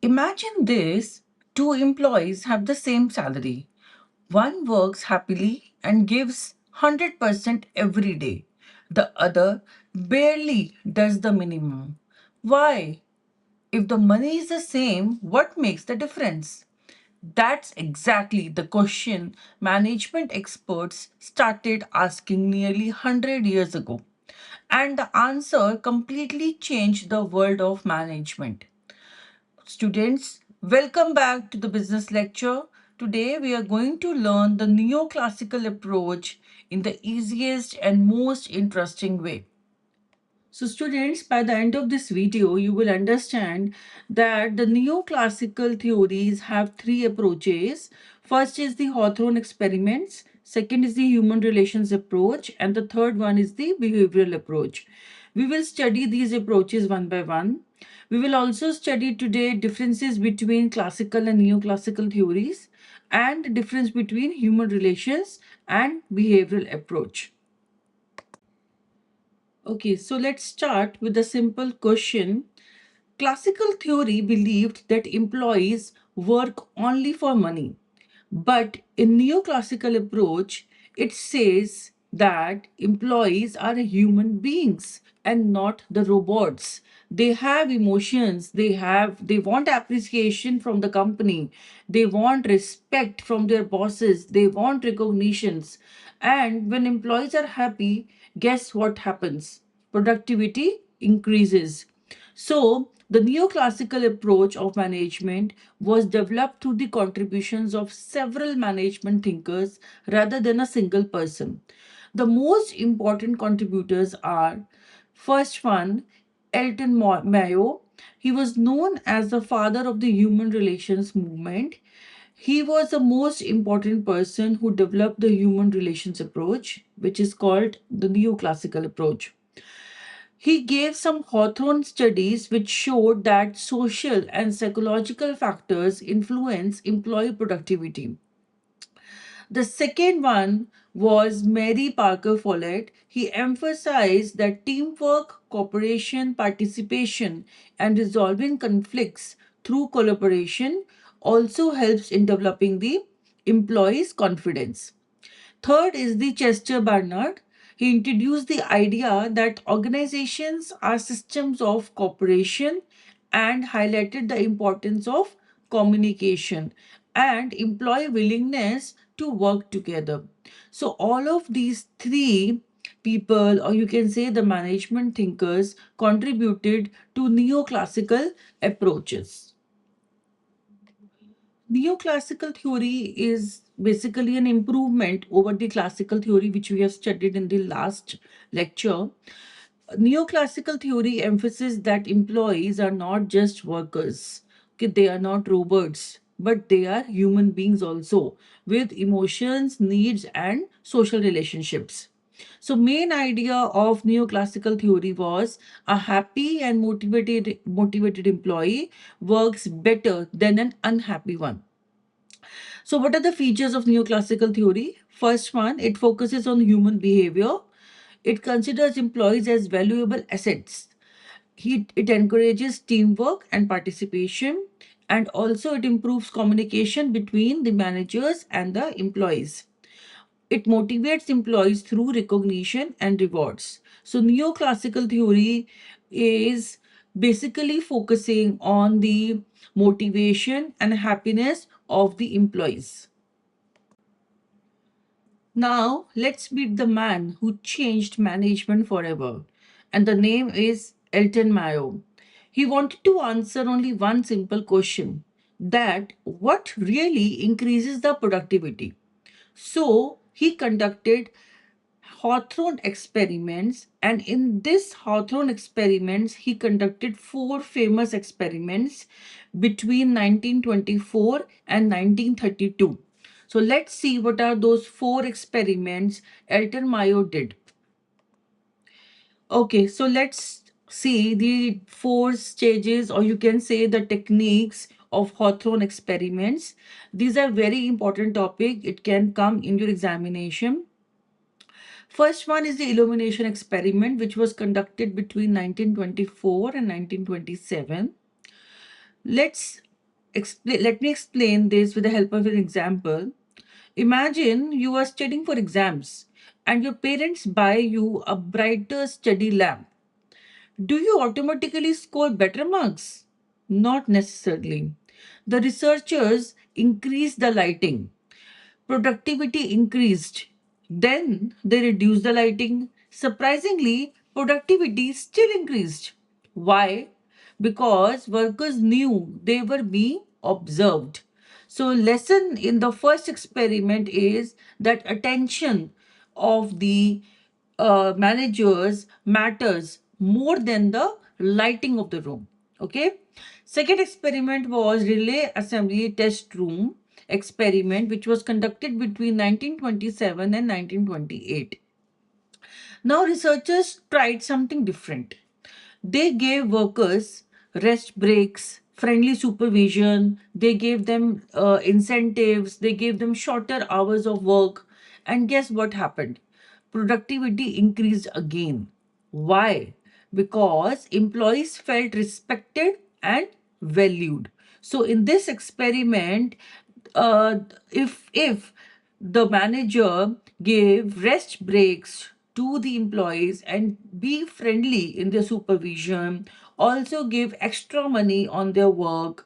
Imagine this: two employees have the same salary. One works happily and gives 100% every day. The other barely does the minimum. Why? If the money is the same, what makes the difference? That's exactly the question management experts started asking nearly 100 years ago. And the answer completely changed the world of management. Students, welcome back to the business lecture. Today we are going to learn the neoclassical approach in the easiest and most interesting way. So students, by the end of this video, you will understand that the neoclassical theories have three approaches. First is the Hawthorne experiments, second is the human relations approach, and the third one is the behavioral approach. We will study these approaches one by one. We will also study today differences between classical and neoclassical theories and the difference between human relations and behavioral approach. Okay, so let's start with a simple question. Classical theory believed that employees work only for money. But in neoclassical approach, it says that employees are human beings and not the robots. They have emotions, they want appreciation from the company, they want respect from their bosses, they want recognitions. And when employees are happy, guess what happens? Productivity increases. So, the neoclassical approach of management was developed through the contributions of several management thinkers rather than a single person. The most important contributors are: first one, Mayo. He was known as the father of the human relations movement. He was the most important person who developed the human relations approach, which is called the neoclassical approach. He gave some Hawthorne studies which showed that social and psychological factors influence employee productivity. The second one was Mary Parker Follett. He emphasized that teamwork, cooperation, participation, and resolving conflicts through collaboration also helps in developing the employee's confidence. Third is the Chester Barnard. He introduced the idea that organizations are systems of cooperation and highlighted the importance of communication and employee willingness to work together. So, all of these three people, or you can say the management thinkers, contributed to neoclassical approaches. Neoclassical theory is basically an improvement over the classical theory which we have studied in the last lecture. Neoclassical theory emphasizes that employees are not just workers, okay, they are not robots, but they are human beings also with emotions, needs, and social relationships. So, main idea of neoclassical theory was a happy and motivated employee works better than an unhappy one. So, what are the features of neoclassical theory? First one, it focuses on human behavior. It considers employees as valuable assets. It encourages teamwork and participation, and also it improves communication between the managers and the employees. It motivates employees through recognition and rewards. So, neoclassical theory is basically focusing on the motivation and happiness of the employees. Now, let's meet the man who changed management forever, and the name is Elton Mayo. He wanted to answer only one simple question: that what really increases the productivity? So, he conducted Hawthorne experiments, and in this Hawthorne experiments, he conducted four famous experiments between 1924 and 1932. So let's see what are those four experiments Elton Mayo did. Okay, so let's see the four stages, or you can say the techniques of Hawthorne experiments. These are very important topic. It can come in your examination. First one is the illumination experiment, which was conducted between 1924 and 1927. Let's Let me explain this with the help of an example. Imagine you are studying for exams and your parents buy you a brighter study lamp. Do you automatically score better marks? Not necessarily. The researchers increased the lighting, productivity increased. Then they reduced the lighting. Surprisingly, productivity still increased. Why? Because workers knew they were being observed. So, lesson in the first experiment is that attention of the managers matters more than the lighting of the room. Okay. Second experiment was relay assembly test room experiment, which was conducted between 1927 and 1928. Now, researchers tried something different. They gave workers rest breaks, friendly supervision, they gave them incentives, they gave them shorter hours of work. And guess what happened? Productivity increased again. Why? Because employees felt respected and valued. So, in this experiment, uh, if the manager gave rest breaks to the employees and be friendly in their supervision, also give extra money on their work,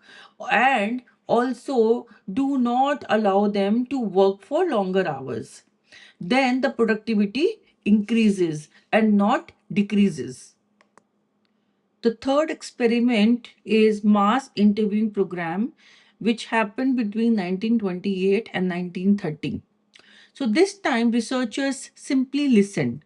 and also do not allow them to work for longer hours, then the productivity increases and not decreases. The third experiment is mass interviewing program, which happened between 1928 and 1930. So this time researchers simply listened.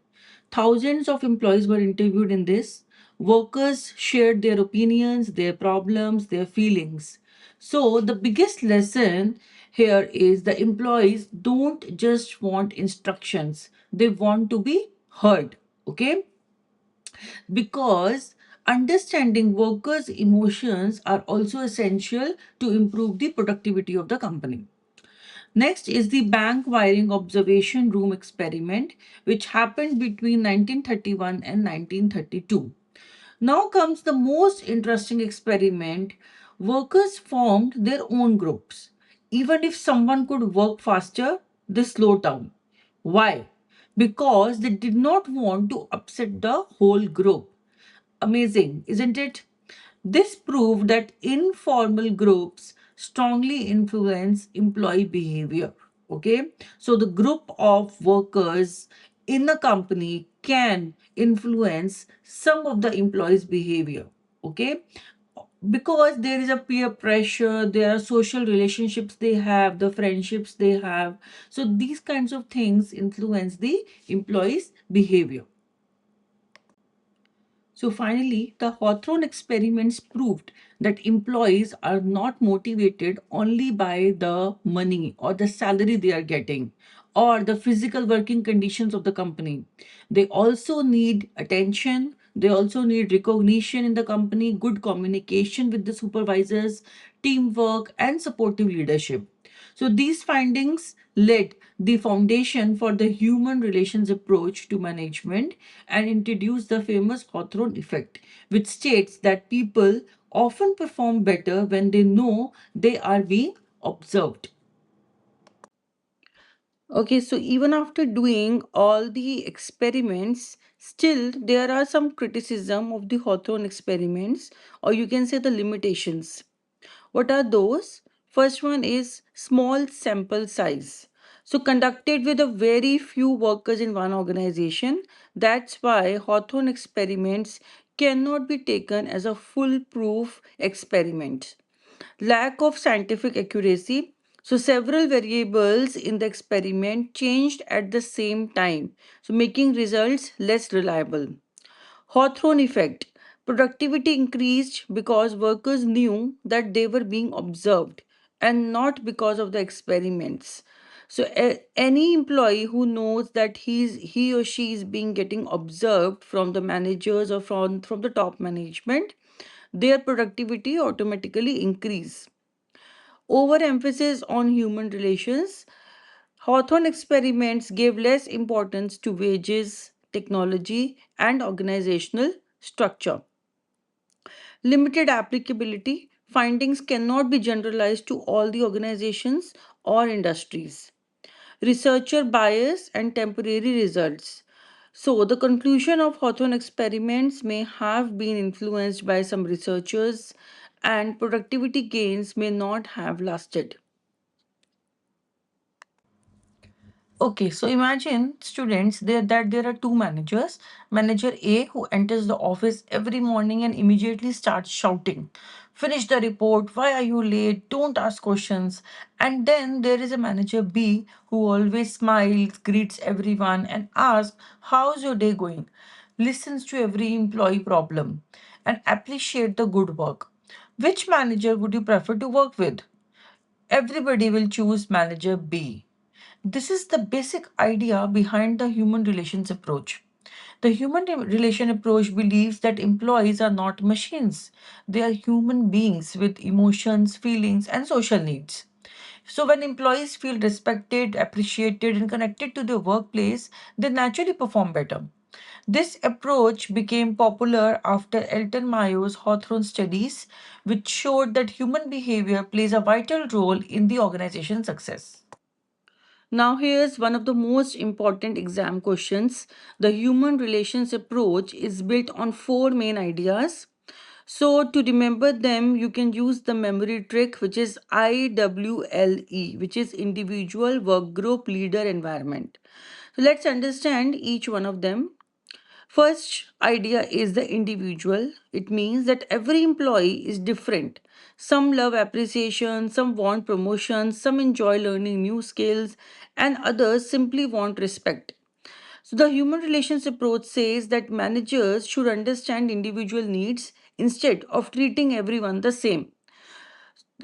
Thousands of employees were interviewed in this. Workers shared their opinions, their problems, their feelings. So the biggest lesson here is the employees don't just want instructions, they want to be heard. Okay? Because understanding workers' emotions are also essential to improve the productivity of the company. Next is the bank wiring observation room experiment, which happened between 1931 and 1932. Now comes the most interesting experiment. Workers formed their own groups. Even if someone could work faster, they slowed down. Why? Because they did not want to upset the whole group. Amazing, isn't it? This proved that informal groups strongly influence employee behavior. Okay, so the group of workers in a company can influence some of the employees' behavior. Okay, because there is a peer pressure, there are social relationships they have, the friendships they have. So these kinds of things influence the employees' behavior. So finally, the Hawthorne experiments proved that employees are not motivated only by the money or the salary they are getting or the physical working conditions of the company. They also need attention. They also need recognition in the company, good communication with the supervisors, teamwork, and supportive leadership. So these findings led the foundation for the human relations approach to management and introduced the famous Hawthorne effect, which states that people often perform better when they know they are being observed. Okay, so even after doing all the experiments, still there are some criticism of the Hawthorne experiments, or you can say the limitations. What are those? First one is small sample size. So conducted with a very few workers in one organization. That's why Hawthorne experiments cannot be taken as a foolproof experiment. Lack of scientific accuracy. So several variables in the experiment changed at the same time, so making results less reliable. Hawthorne effect. Productivity increased because workers knew that they were being observed and not because of the experiments. So any employee who knows that he or she is being getting observed from the managers or from the top management, their productivity automatically increase. Overemphasis on human relations. Hawthorne experiments gave less importance to wages, technology, and organizational structure. Limited applicability. findings cannot be generalized to all the organizations or industries. Researcher bias and temporary results. So, the conclusion of Hawthorne experiments may have been influenced by some researchers, and productivity gains may not have lasted. Okay, so imagine students that there are two managers. Manager A who enters the office every morning and immediately starts shouting, "Finish the report, why are you late? Don't ask questions." And then there is a manager B who always smiles, greets everyone, and asks, "How's your day going?" Listens to every employee problem and appreciate the good work. Which manager would you prefer to work with? Everybody will choose manager B. This is the basic idea behind the human relations approach. The relation approach believes that employees are not machines. They are human beings with emotions, feelings, and social needs. So, when employees feel respected, appreciated, and connected to their workplace, they naturally perform better. This approach became popular after Elton Mayo's Hawthorne studies, which showed that human behavior plays a vital role in the organization's success. Now, here's one of the most important exam questions. The human relations approach is built on four main ideas. So, to remember them, you can use the memory trick, which is IWLE, which is individual, work group, leader, environment. So, let's understand each one of them. First idea is the individual. It means that every employee is different. Some love appreciation, some want promotion, some enjoy learning new skills, and others simply want respect. So, the human relations approach says that managers should understand individual needs instead of treating everyone the same.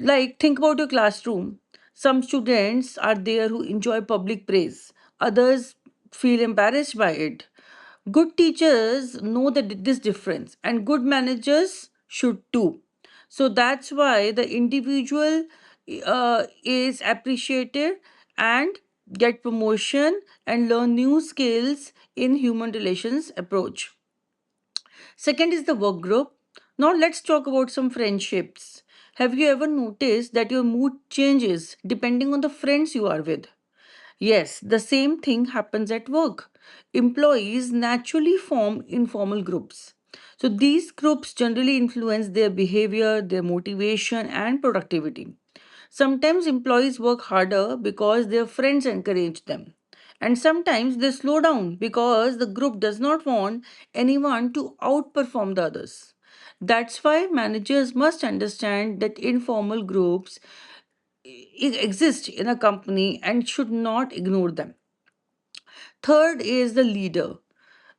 Like, think about your classroom. Some students are there who enjoy public praise, others feel embarrassed by it. Good teachers know this difference, and good managers should too. So that's why the individual is appreciated and get promotion and learn new skills in human relations approach. Second is the work group. Now let's talk about some friendships. Have you ever noticed that your mood changes depending on the friends you are with? Yes, the same thing happens at work. Employees naturally form informal groups. So these groups generally influence their behavior, their motivation, and productivity. Sometimes employees work harder because their friends encourage them. And sometimes they slow down because the group does not want anyone to outperform the others. That's why managers must understand that informal groups exist in a company and should not ignore them. Third is the leader.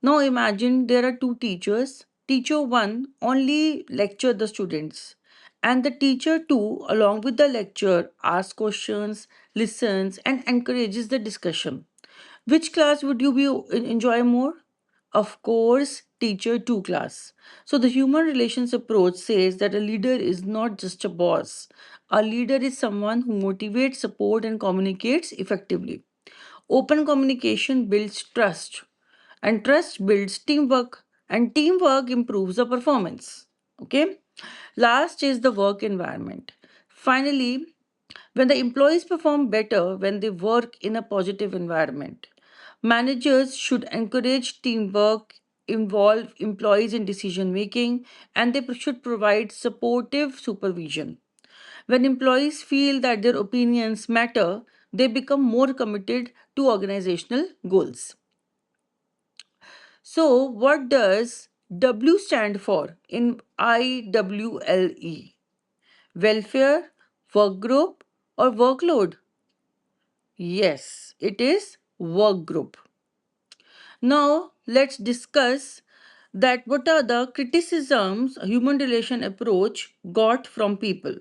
Now imagine there are two teachers. Teacher 1 only lecture the students, and the teacher 2 along with the lecturer asks questions, listens and encourages the discussion. Which class would you enjoy more? Of course, teacher 2 class. So the human relations approach says that a leader is not just a boss. A leader is someone who motivates, supports and communicates effectively. Open communication builds trust, and trust builds teamwork, and teamwork improves the performance. Okay. Last is the work environment. Finally, when the employees perform better when they work in a positive environment, managers should encourage teamwork, involve employees in decision making, and they should provide supportive supervision. When employees feel that their opinions matter, they become more committed to organizational goals. So, what does W stand for in IWLE? Welfare, work group, or workload? Yes, it is work group. Now, let's discuss that what are the criticisms a human relation approach got from people.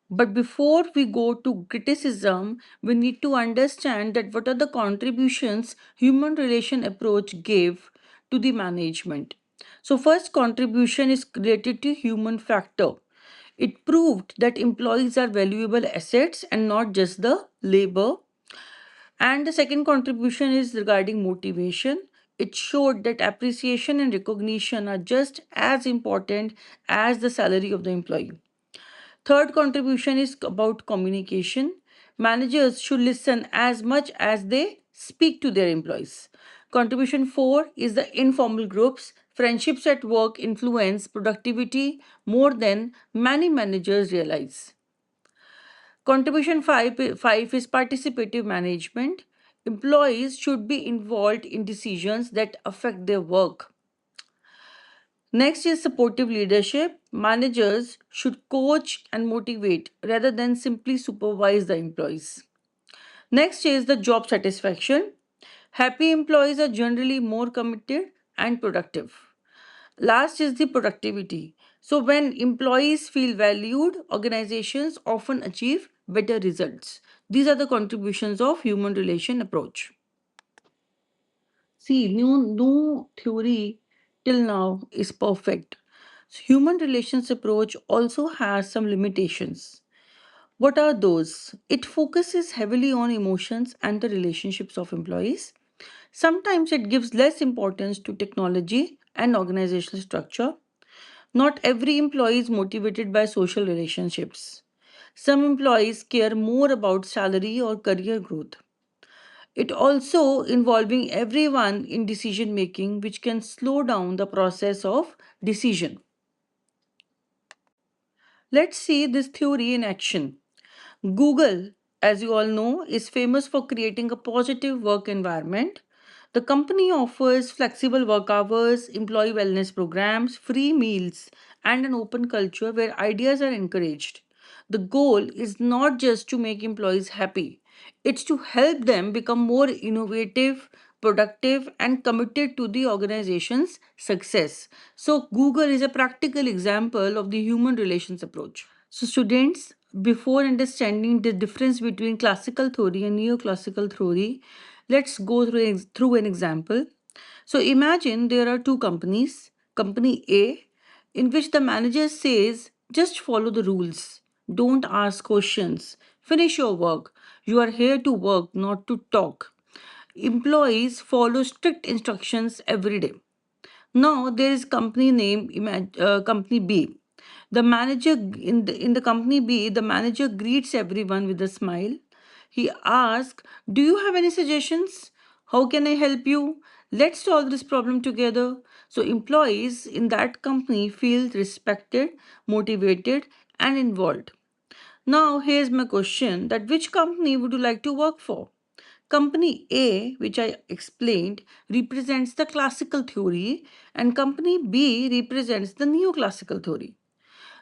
But before we go to criticism, we need to understand that what are the contributions human relation approach gave to the management. So first contribution is related to human factor. It proved that employees are valuable assets and not just the labor. And the second contribution is regarding motivation. it showed that appreciation and recognition are just as important as the salary of the employee. Third contribution is about communication. Managers should listen as much as they speak to their employees. Contribution 4 is the informal groups. Friendships at work influence productivity more than many managers realize. Contribution 5 is participative management. Employees should be involved in decisions that affect their work. Next is supportive leadership. Managers should coach and motivate rather than simply supervise the employees. Next is the job satisfaction. Happy employees are generally more committed and productive. Last is the productivity. So, when employees feel valued, organizations often achieve better results. These are the contributions of human relation approach. See, no theory till now is perfect. So human relations approach also has some limitations. What are those? It focuses heavily on emotions and the relationships of employees. Sometimes it gives less importance to technology and organizational structure. Not every employee is motivated by social relationships. Some employees care more about salary or career growth. It also involving everyone in decision making, which can slow down the process of decision. Let's see this theory in action. Google, as you all know, is famous for creating a positive work environment. The company offers flexible work hours, employee wellness programs, free meals, and an open culture where ideas are encouraged. The goal is not just to make employees happy, it's to help them become more innovative, productive, and committed to the organization's success. So, Google is a practical example of the human relations approach. So, students, before understanding the difference between classical theory and neoclassical theory, let's go through an example. So, imagine there are two companies. Company A, in which the manager says, just follow the rules, don't ask questions, finish your work. You are here to work, not to talk. Employees follow strict instructions every day. Now there is company name, company B. The manager in the company B, the manager greets everyone with a smile. He asks, "Do you have any suggestions? How can I help you? Let's solve this problem together." So employees in that company feel respected, motivated, and involved. Now here's my question: that which company would you like to work for? Company A, which I explained, represents the classical theory, and company B represents the neoclassical theory.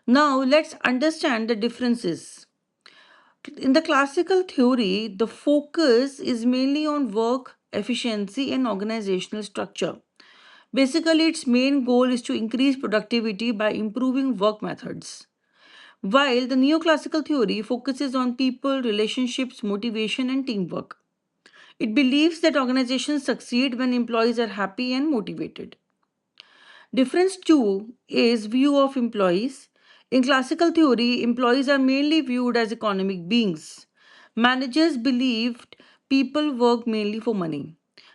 Now, let's understand the differences. In the classical theory, the focus is mainly on work, efficiency, and organizational structure. Basically, its main goal is to increase productivity by improving work methods. While the neoclassical theory focuses on people, relationships, motivation, and teamwork. It believes that organizations succeed when employees are happy and motivated. Difference two is view of employees. In classical theory, employees are mainly viewed as economic beings. Managers believed people work mainly for money.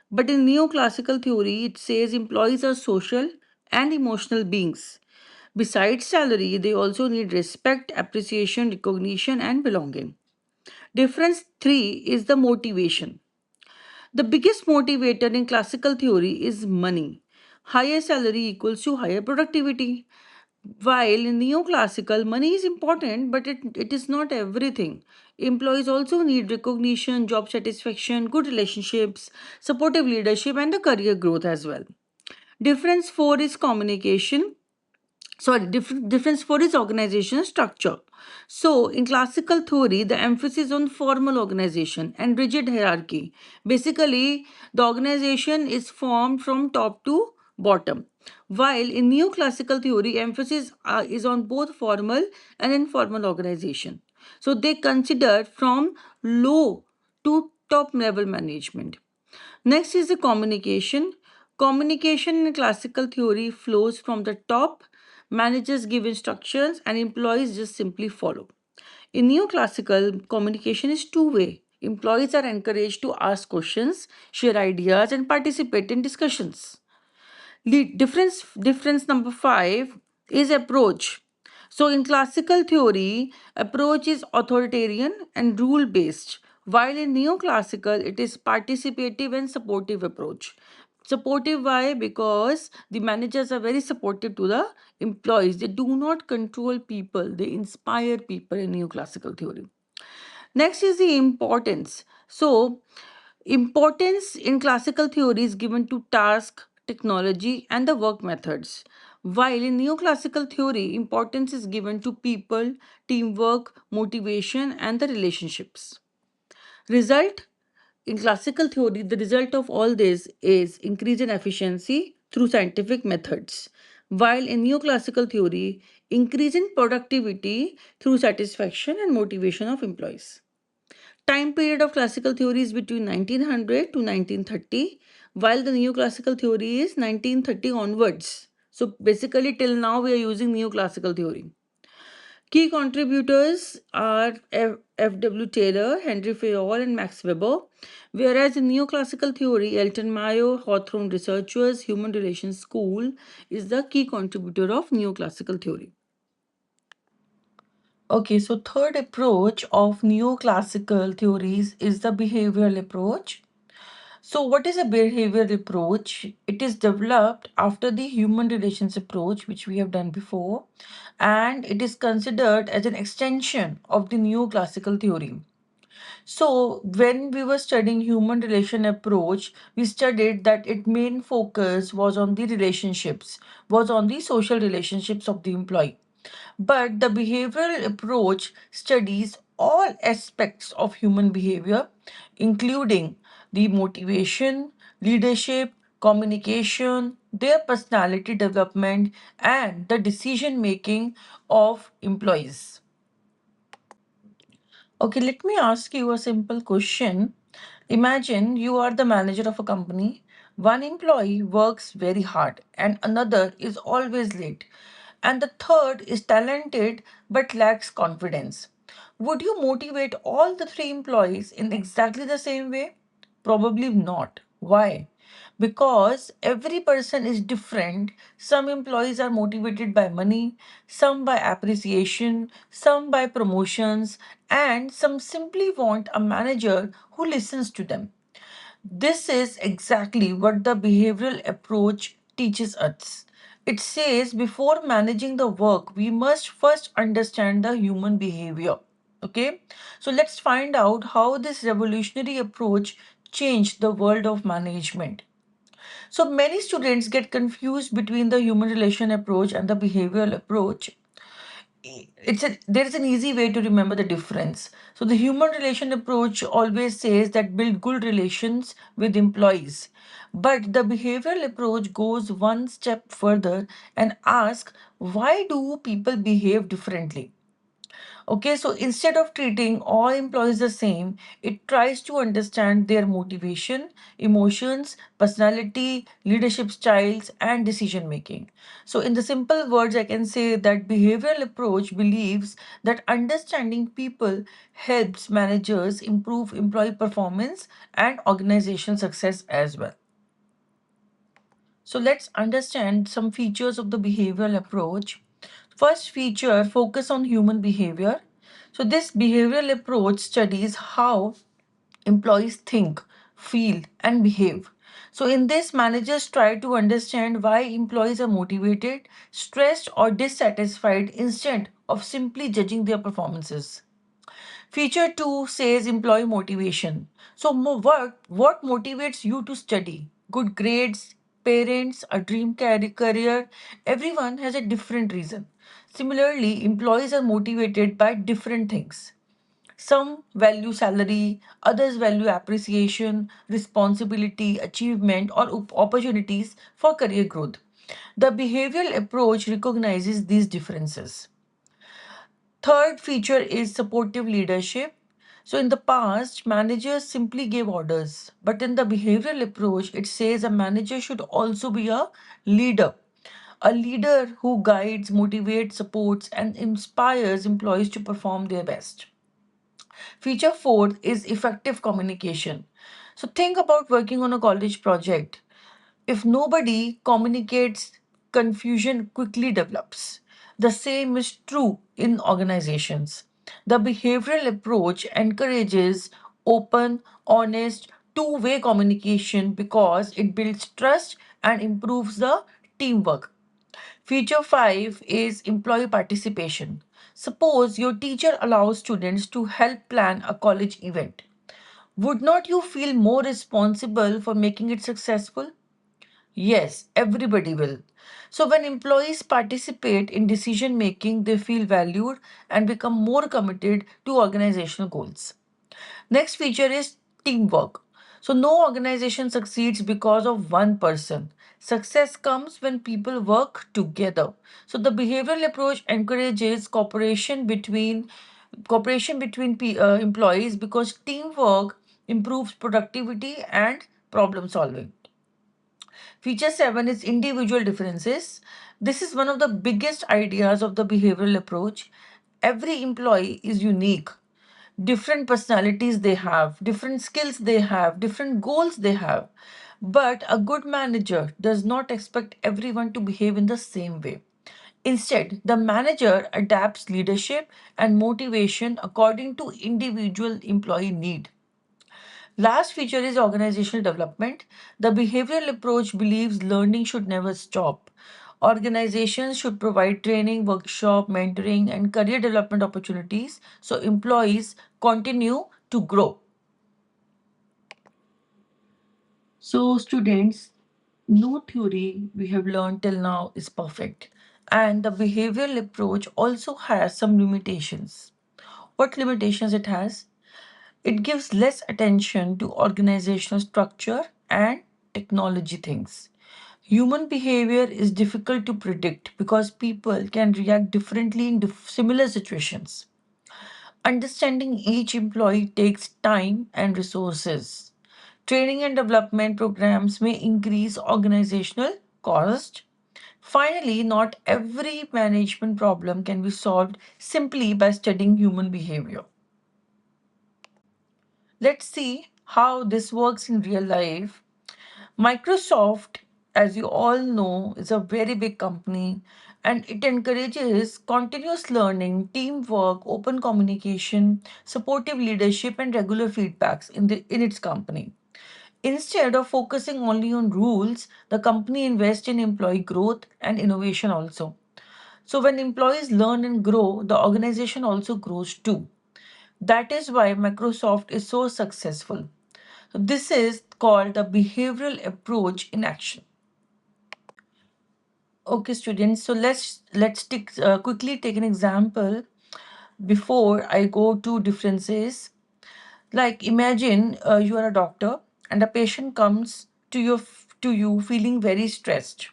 But in neoclassical theory, it says employees are social and emotional beings. Besides salary, they also need respect, appreciation, recognition, and belonging. Difference 3 is the motivation. The biggest motivator in classical theory is money. Higher salary equals to higher productivity. While in neoclassical, money is important, but it is not everything. Employees also need recognition, job satisfaction, good relationships, supportive leadership, and the career growth as well. Difference 4 is communication. Difference for its organizational structure. So in classical theory, the emphasis on formal organization and rigid hierarchy. Basically, the organization is formed from top to bottom, while in neoclassical theory, emphasis is on both formal and informal organization. So they consider from low to top level management. Next is the communication. Communication in classical theory flows from the top. Managers give instructions and employees just simply follow. In neoclassical, communication is two way. Employees are encouraged to ask questions, share ideas, and participate in discussions. Difference number 5 is approach. So in classical theory, approach is authoritarian and rule based, while in neoclassical it is participative and supportive approach. Supportive, why? Because the managers are very supportive to the employees. They do not control people, they inspire people in neoclassical theory. Next is the importance. So, importance in classical theory is given to task, technology, and the work methods. While in neoclassical theory, importance is given to people, teamwork, motivation, and the relationships. Result in classical theory, the result of all this is increase in efficiency through scientific methods. While in neoclassical theory, increase in productivity through satisfaction and motivation of employees. Time period of classical theory is between 1900 to 1930, while the neoclassical theory is 1930 onwards. So basically, till now, we are using neoclassical theory. Key contributors are F. W. Taylor, Henry Fayol, and Max Weber, whereas in neoclassical theory, Elton Mayo, Hawthorne Researchers, Human Relations School is the key contributor of neoclassical theory. Okay, so third approach of neoclassical theories is the behavioral approach. So, what is a behavioral approach? It is developed after the human relations approach, which we have done before, and it is considered as an extension of the neoclassical theory. So, when we were studying human relation approach, we studied that its main focus was on the relationships, was on the social relationships of the employee. But the behavioral approach studies all aspects of human behavior, including the motivation, leadership, communication, their personality development, and the decision making of employees. Okay, let me ask you a simple question. Imagine you are the manager of a company. One employee works very hard, and another is always late, and the third is talented but lacks confidence. Would you motivate all the three employees in exactly the same way? Probably not. Why? Because every person is different. Some employees are motivated by money, some by appreciation, some by promotions, and some simply want a manager who listens to them. This is exactly what the behavioral approach teaches us. It says before managing the work, we must first understand the human behavior. Okay, so let's find out how this revolutionary approach changed the world of management. So many students get confused between the human relation approach and the behavioral approach. There is an easy way to remember the difference. So the human relation approach always says that build good relations with employees, but the behavioral approach goes one step further and asks, why do people behave differently? Okay, so instead of treating all employees the same, it tries to understand their motivation, emotions, personality, leadership styles, and decision making. So, in the simple words, I can say that behavioral approach believes that understanding people helps managers improve employee performance and organization success as well. So let's understand some features of the behavioral approach. First feature, focus on human behavior. So this behavioral approach studies how employees think, feel, and behave. So in this, managers try to understand why employees are motivated, stressed, or dissatisfied instead of simply judging their performances. Feature 2 says employee motivation. So, what motivates you to study? Good grades, parents, a dream career. Everyone has a different reason. Similarly, employees are motivated by different things. Some value salary, others value appreciation, responsibility, achievement, or opportunities for career growth. The behavioral approach recognizes these differences. Third feature is supportive leadership. So, in the past, managers simply gave orders, but in the behavioral approach, it says a manager should also be a leader who guides, motivates, supports, and inspires employees to perform their best. Feature fourth is effective communication. So think about working on a college project. If nobody communicates, confusion quickly develops. The same is true in organizations. The behavioral approach encourages open, honest, two-way communication because it builds trust and improves the teamwork. Feature 5 is employee participation. Suppose your teacher allows students to help plan a college event. Would not you feel more responsible for making it successful? Yes, everybody will. So, when employees participate in decision making, they feel valued and become more committed to organizational goals. Next feature is teamwork. So, no organization succeeds because of one person. Success comes when people work together. So, the behavioral approach encourages cooperation between employees because teamwork improves productivity and problem solving. Feature 7 is individual differences. This is one of the biggest ideas of the behavioral approach. Every employee is unique. Different personalities they have, different skills they have, different goals they have. But a good manager does not expect everyone to behave in the same way. Instead, the manager adapts leadership and motivation according to individual employee need. Last feature is organizational development. The behavioral approach believes learning should never stop. Organizations should provide training, workshop, mentoring, and career development opportunities so employees continue to grow. So, students, no theory we have learned till now is perfect. And the behavioral approach also has some limitations. What limitations it has? It gives less attention to organizational structure and technology things. Human behavior is difficult to predict because people can react differently in similar situations. Understanding each employee takes time and resources. Training and development programs may increase organizational cost. Finally, not every management problem can be solved simply by studying human behavior. Let's see how this works in real life. Microsoft, as you all know, is a very big company and it encourages continuous learning, teamwork, open communication, supportive leadership, and regular feedbacks in its company. Instead of focusing only on rules, the company invests in employee growth and innovation also. So when employees learn and grow, the organization also grows too. That is why Microsoft is so successful. So this is called the behavioral approach in action. Okay, students. So quickly take an example before I go to differences. Like imagine you are a doctor and a patient comes to you feeling very stressed.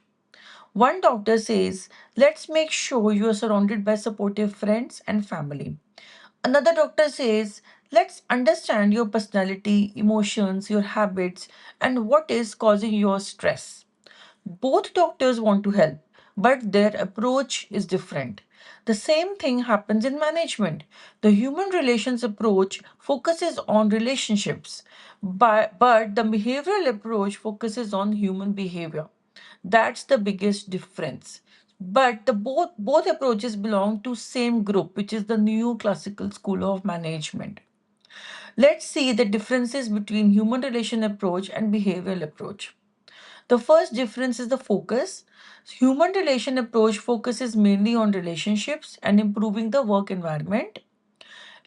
One doctor says, "Let's make sure you are surrounded by supportive friends and family." Another doctor says, "Let's understand your personality, emotions, your habits, and what is causing your stress." Both doctors want to help, but their approach is different. The same thing happens in management. The human relations approach focuses on relationships, but the behavioral approach focuses on human behavior. That's the biggest difference. But the both approaches belong to same group, which is the New Classical School of Management. Let's see the differences between human relation approach and behavioral approach. The first difference is the focus. Human relation approach focuses mainly on relationships and improving the work environment.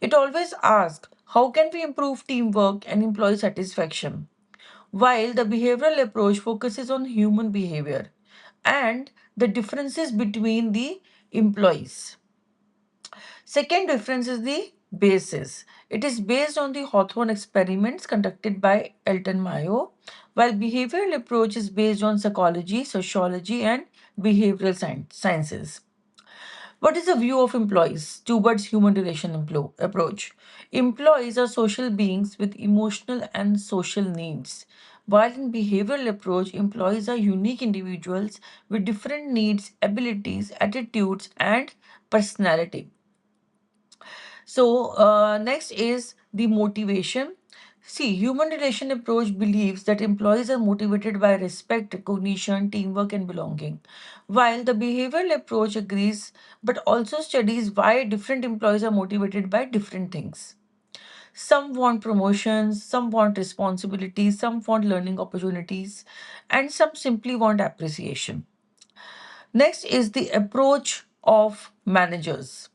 It always asks, how can we improve teamwork and employee satisfaction? While the behavioral approach focuses on human behavior and the differences between the employees. Second difference is the basis. It is based on the Hawthorne experiments conducted by Elton Mayo, while behavioral approach is based on psychology, sociology, and behavioral sciences. What is the view of employees towards human relation approach? Employees are social beings with emotional and social needs. While in behavioral approach, employees are unique individuals with different needs, abilities, attitudes, and personality. So, next is the motivation. See, human relation approach believes that employees are motivated by respect, recognition, teamwork, and belonging. While the behavioral approach agrees, but also studies why different employees are motivated by different things. Some want promotions, some want responsibilities, some want learning opportunities, and some simply want appreciation. Next is the approach of managers.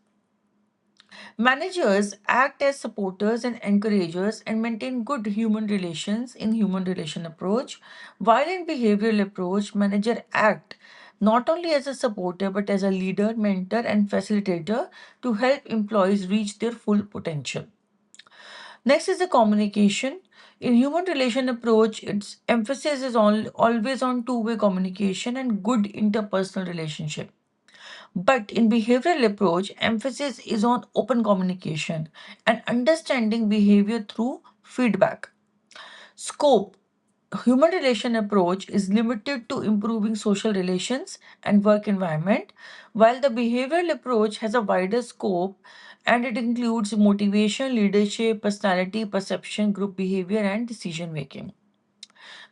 Managers act as supporters and encouragers and maintain good human relations in human relation approach, while in behavioral approach, manager act not only as a supporter but as a leader, mentor, and facilitator to help employees reach their full potential. Next is the communication. In human relation approach, its emphasis is always on two-way communication and good interpersonal relationship. But in behavioral approach, emphasis is on open communication and understanding behavior through feedback. Scope. Human relation approach is limited to improving social relations and work environment, while the behavioral approach has a wider scope and it includes motivation, leadership, personality, perception, group behavior, and decision making.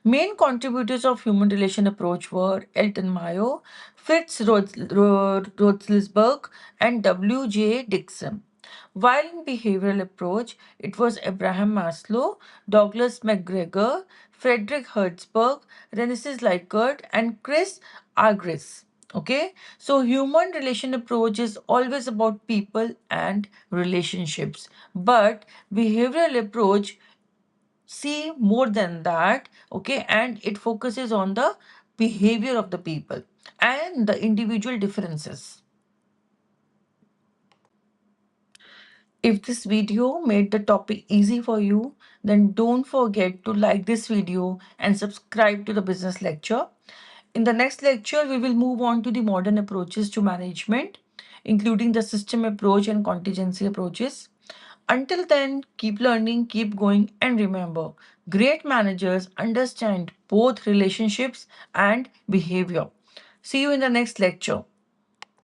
Main contributors of human relation approach were Elton Mayo, Roethlisberg, and W.J. Dixon. While in behavioral approach, it was Abraham Maslow, Douglas McGregor, Frederick Herzberg, Renesses Likert, and Chris Argyris. Okay, so human relation approach is always about people and relationships, but behavioral approach see more than that, okay, and it focuses on the behavior of the people and the individual differences. If this video made the topic easy for you, then don't forget to like this video and subscribe to the business lecture. In the next lecture, we will move on to the modern approaches to management, including the system approach and contingency approaches. Until then, keep learning, keep going, and remember, great managers understand both relationships and behavior. See you in the next lecture.